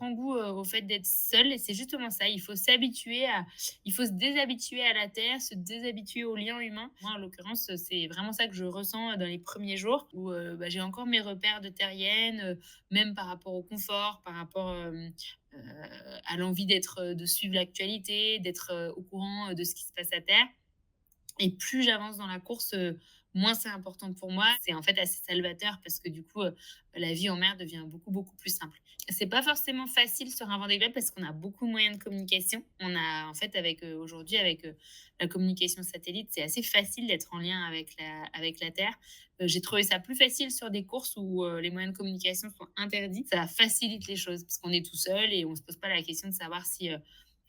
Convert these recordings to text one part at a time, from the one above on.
prend goût, au fait d'être seul et c'est justement ça, il faut se déshabituer à la terre, se déshabituer aux liens humains. Moi, en l'occurrence, c'est vraiment ça que je ressens, dans les premiers jours où, j'ai encore mes repères de terrienne, même par rapport au confort, par rapport, heu, à l'envie de suivre l'actualité, d'être, au courant, de ce qui se passe à terre. Et plus j'avance dans la course, moins c'est important pour moi. C'est en fait assez salvateur parce que du coup, la vie en mer devient beaucoup, beaucoup plus simple. C'est pas forcément facile sur un Vendée Globe parce qu'on a beaucoup de moyens de communication. On a en fait aujourd'hui avec, la communication satellite, c'est assez facile d'être en lien avec la Terre. J'ai trouvé ça plus facile sur des courses où, les moyens de communication sont interdits. Ça facilite les choses parce qu'on est tout seul et on se pose pas la question de savoir si,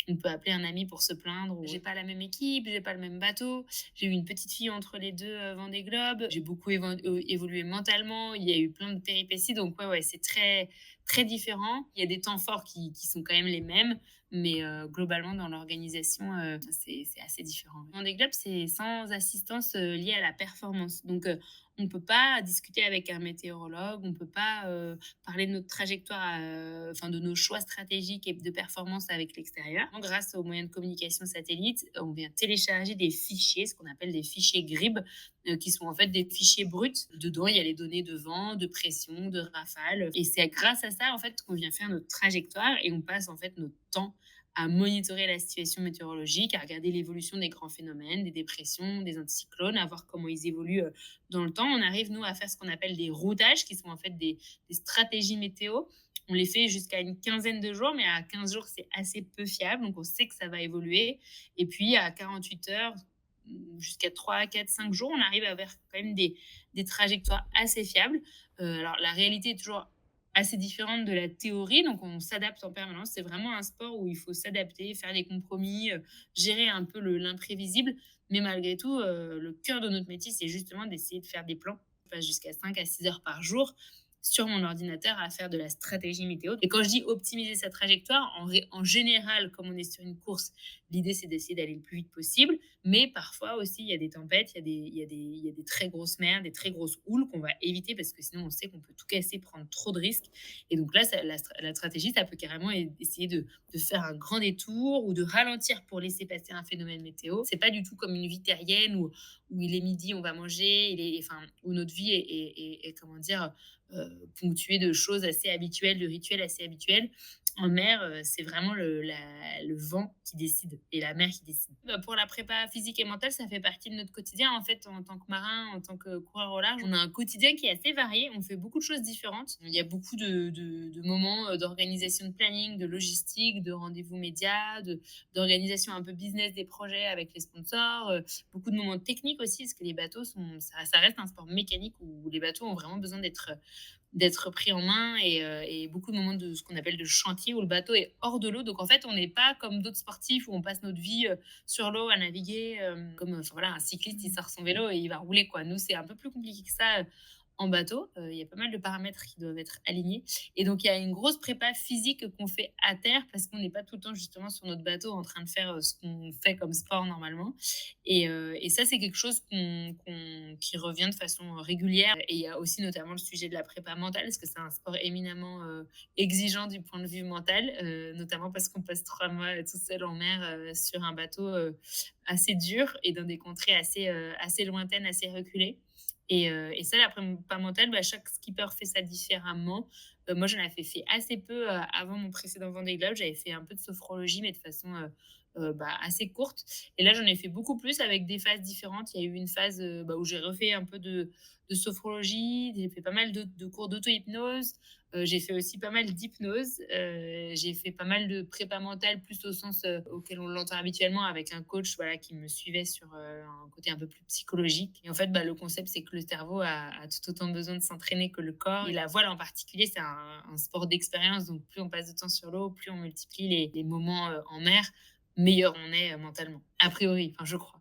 on peut appeler un ami pour se plaindre ou j'ai pas la même équipe, j'ai pas le même bateau. J'ai eu une petite fille entre les 2 Vendée Globe. J'ai beaucoup évolué mentalement. Il y a eu plein de péripéties donc ouais, c'est très, très différent. Il y a des temps forts qui sont quand même les mêmes, mais globalement dans l'organisation, c'est assez différent. Vendée Globe, c'est sans assistance, liée à la performance. Donc on peut pas discuter avec un météorologue, on peut pas, parler de notre trajectoire, enfin de nos choix stratégiques et de performance avec l'extérieur. Grâce aux moyens de communication satellite, on vient télécharger des fichiers, ce qu'on appelle des fichiers GRIB, qui sont en fait des fichiers bruts. Dedans, il y a les données de vent, de pression, de rafale. Et c'est grâce à ça en fait qu'on vient faire notre trajectoire et on passe en fait notre temps à monitorer la situation météorologique, à regarder l'évolution des grands phénomènes, des dépressions, des anticyclones, à voir comment ils évoluent dans le temps. On arrive, nous, à faire ce qu'on appelle des routages, qui sont en fait des stratégies météo. On les fait jusqu'à une quinzaine de jours, mais à 15 jours, c'est assez peu fiable. Donc, on sait que ça va évoluer. Et puis, à 48 heures, jusqu'à 3, 4, 5 jours, on arrive à avoir quand même des trajectoires assez fiables. Alors, la réalité est toujours assez différente de la théorie, donc on s'adapte en permanence. C'est vraiment un sport où il faut s'adapter, faire des compromis, gérer un peu l'imprévisible. Mais malgré tout, le cœur de notre métier, c'est justement d'essayer de faire des plans. Je passe jusqu'à 5 à 6 heures par jour sur mon ordinateur à faire de la stratégie météo. Et quand je dis optimiser sa trajectoire, en général, comme on est sur une course, l'idée c'est d'essayer d'aller le plus vite possible. Mais parfois aussi, il y a des tempêtes, il y a des très grosses mers, des très grosses houles qu'on va éviter parce que sinon on sait qu'on peut tout casser, prendre trop de risques. Et donc là, la stratégie, ça peut carrément essayer de faire un grand détour ou de ralentir pour laisser passer un phénomène météo. C'est pas du tout comme une vie terrienne où il est midi, on va manger, enfin, où notre vie est comment dire, ponctuée de choses assez habituelles, de rituels assez habituels. En mer, c'est vraiment le vent qui décide et la mer qui décide. Pour la prépa physique et mentale, ça fait partie de notre quotidien. En fait, en tant que marin, en tant que coureur au large, on a un quotidien qui est assez varié. On fait beaucoup de choses différentes. Il y a beaucoup de moments, d'organisation de planning, de logistique, de rendez-vous médias, d'organisation un peu business des projets avec les sponsors, beaucoup de moments techniques aussi, parce que les bateaux ça reste un sport mécanique où les bateaux ont vraiment besoin d'être pris en main et beaucoup de moments de ce qu'on appelle de chantier où le bateau est hors de l'eau. Donc en fait, on n'est pas comme d'autres sportifs où on passe notre vie sur l'eau à naviguer, comme enfin, voilà, un cycliste, il sort son vélo et il va rouler. Quoi. Nous, c'est un peu plus compliqué que ça en bateau. Il y a pas mal de paramètres qui doivent être alignés. Et donc, il y a une grosse prépa physique qu'on fait à terre parce qu'on n'est pas tout le temps justement sur notre bateau en train de faire ce qu'on fait comme sport normalement. Et ça, c'est quelque chose qui revient de façon régulière. Et il y a aussi notamment le sujet de la prépa mentale, parce que c'est un sport éminemment exigeant du point de vue mental, notamment parce qu'on passe 3 mois tout seul en mer sur un bateau assez dur et dans des contrées assez lointaines, assez reculées. Et ça, la prépa mentale, bah, chaque skipper fait ça différemment. Moi, j'en avais fait assez peu avant mon précédent Vendée Globe. J'avais fait un peu de sophrologie, mais de façon assez courte. Et là, j'en ai fait beaucoup plus avec des phases différentes. Il y a eu une phase où j'ai refait un peu de sophrologie, j'ai fait pas mal de cours d'auto-hypnose, j'ai fait aussi pas mal d'hypnose, j'ai fait pas mal de prépa mentale, plus au sens auquel on l'entend habituellement, avec un coach voilà, qui me suivait sur un côté un peu plus psychologique. Et en fait, le concept, c'est que le cerveau a tout autant besoin de s'entraîner que le corps. Et la voile en particulier, c'est un sport d'expérience. Donc, plus on passe de temps sur l'eau, plus on multiplie les moments en mer, meilleur on est mentalement. A priori, enfin, je crois.